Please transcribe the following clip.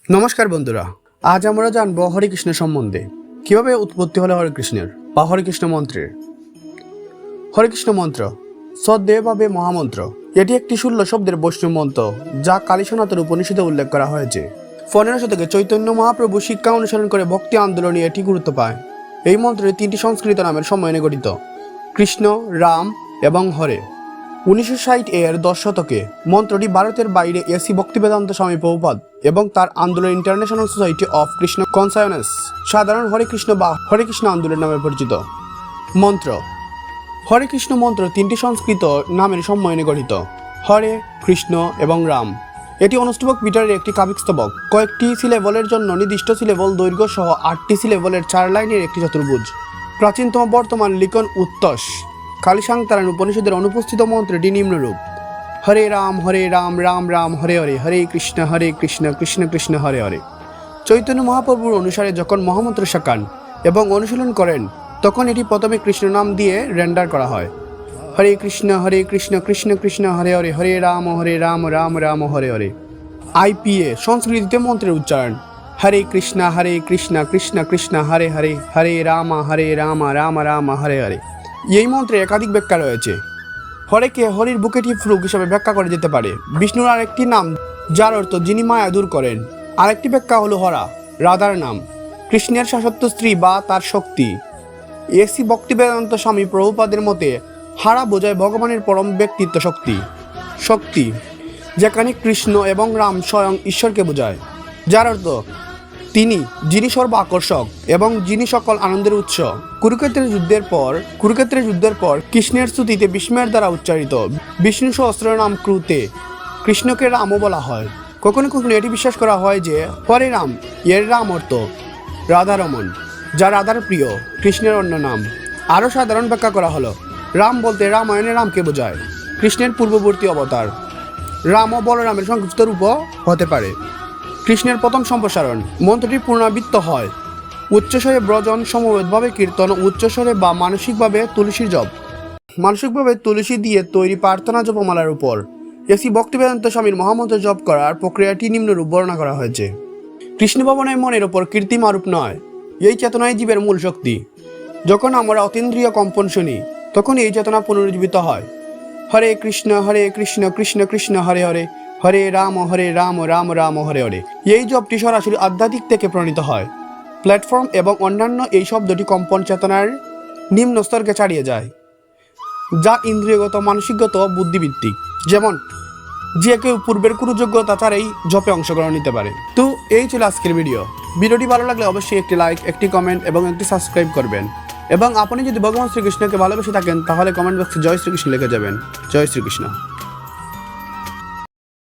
নমস্কার বন্ধুরা, আজ আমরা জানবো হরে কৃষ্ণ সম্বন্ধে। কিভাবে উৎপত্তি হলো হরে কৃষ্ণের বা হরে কৃষ্ণ মন্ত্রের। হরে কৃষ্ণ মন্ত্র সদেভাবে মহামন্ত্র। এটি একটি 16 শব্দের বৈষ্ণব মন্ত্র যা কালী সনাতন উপনিষদে উল্লেখ করা হয়েছে। 15 শতকে চৈতন্য মহাপ্রভু শিক্ষা অনুসরণ করে ভক্তি আন্দোলনে এটি গুরুত্ব পায়। এই মন্ত্রে 3টি সংস্কৃত নামের সম্মানে গঠিত: কৃষ্ণ, রাম এবং হরে। 1960 এর 10 শতকে মন্ত্রটি ভারতের বাইরে এসি ভক্তিবেদান্ত স্বামী প্রভুপাদ এবং তার আন্দোলন ইন্টারন্যাশনাল সোসাইটি অফ কৃষ্ণ কনসায়নেস সাধারণ হরে কৃষ্ণ বা হরে কৃষ্ণ আন্দোলন নামে পরিচিত। মন্ত্র হরে কৃষ্ণ মন্ত্র 3টি সংস্কৃত নামের সম্মানে গঠিত: হরে, কৃষ্ণ এবং রাম। এটি অনুষ্টুপক মিটারের একটি কাবিক স্তবক, কয়েকটি সিলেবলের জন্য নির্দিষ্ট সিলেবল দৈর্ঘ্য সহ 8টি সিলেবলের 4 লাইনের একটি চতুর্ভুজ। প্রাচীনতম বর্তমান লিখন উত্তস কালীসাংতারায়ণ উপনিষদের অনুপস্থিত মন্ত্রটি নিম্নরূপ: হরে রাম রাম রাম হরে হরে, হরে কৃষ্ণ কৃষ্ণ কৃষ্ণ হরে হরে। চৈতন্য মহাপ্রভুর অনুসারে যখন মহামন্ত্র শেখান এবং অনুশীলন করেন তখন এটি প্রথমে কৃষ্ণ নাম দিয়ে রেন্ডার করা হয়: হরে কৃষ্ণ কৃষ্ণ কৃষ্ণ হরে হরে, হরে রাম রাম রাম হরে হরে। আইপিএ সংস্কৃতিতে মন্ত্রের উচ্চারণ: হরে কৃষ্ণ কৃষ্ণ কৃষ্ণ হরে হরে, হরে রাম রাম রাম হরে হরে। এই মন্ত্রে একাধিক ব্যাখ্যা রয়েছে। হরেকে হরির বুকে টিপ ফ্লুক হিসাবে ব্যাখ্যা করা যেতে পারে। বিষ্ণুর আরেকটি নাম যার অর্থ যিনি মায়া দূর করেন। আরেকটি ব্যাখ্যা হলো হরা, রাধার নাম, কৃষ্ণের শাশ্বত স্ত্রী বা তার শক্তি। এসি ভক্তিবেদান্ত স্বামী প্রভুপাদের মতে হারা বোঝায় ভগবানের পরম ব্যক্তিত্ব শক্তি, যেখানে কৃষ্ণ এবং রাম স্বয়ং ঈশ্বরকে বোঝায়, যার অর্থ তিনি যিনি সর্ব আকর্ষক এবং যিনি সকল আনন্দের উৎস। কুরুক্ষেত্রের যুদ্ধের পর কৃষ্ণের স্তুতিতে বিস্ময়ের দ্বারা উচ্চারিত বিষ্ণু সহস্র নাম ক্রুতে কৃষ্ণকে রামও বলা হয়। কখনো কখনো এটি বিশ্বাস করা হয় যে হরে রাম এর রাম অর্থ রাধারমন, যা রাধার প্রিয়, কৃষ্ণের অন্য নাম। আরও সাধারণ ব্যাখ্যা করা হলো রাম বলতে রামায়ণে রামকে বোঝায়, কৃষ্ণের পূর্ববর্তী অবতার। রাম ও বলরামের সংক্ষিপ্ত রূপও হতে পারে। কৃষ্ণের প্রথম সম্প্রসারণ মন্ত্রটি পুনরাবৃত্ত হয় উচ্চস্বরে ব্রজন, সমবেতভাবে কীর্তন, উচ্চস্বরে বা মানসিকভাবে তুলসীর জপ, মানসিকভাবে তুলসী দিয়ে তৈরি প্রার্থনা জপমালার উপর এসি ভক্তিবেদান্ত স্বামীর মহামন্ত্র জপ করার প্রক্রিয়াটি নিম্নরূপ বর্ণনা করা হয়েছে: কৃষ্ণ ভাবনায় মনের ওপর কৃত্রিম আরোপ নয়, এই চেতনায় জীবের মূল শক্তি। যখন আমরা অতীন্দ্রিয় কম্পন শুনি তখন এই চেতনা পুনরুজ্জীবিত হয়। হরে কৃষ্ণ কৃষ্ণ কৃষ্ণ হরে হরে, হরে রাম রাম রাম হরে হরে। এই জপটি সরাসরি আধ্যাত্মিক থেকে প্রণীত হয়। প্ল্যাটফর্ম এবং অন্যান্য এই শব্দটি কম্পন চেতনার নিম্ন স্তরকে ছাড়িয়ে যায়, যা ইন্দ্রিয়গত, মানসিকগত, বুদ্ধিভিত্তিক। যেমন যে কেউ পূর্বের কোনো যোগ্যতা ছাড়াই জপে অংশগ্রহণ নিতে পারে। তো এই ছিল আজকের ভিডিওটি ভালো লাগলে অবশ্যই একটি লাইক, একটি কমেন্ট এবং একটি সাবস্ক্রাইব করবেন। এবং আপনি যদি ভগবান শ্রীকৃষ্ণকে ভালোবেসে থাকেন তাহলে কমেন্ট বক্সে জয় শ্রীকৃষ্ণ লিখে যাবেন। জয় শ্রীকৃষ্ণ।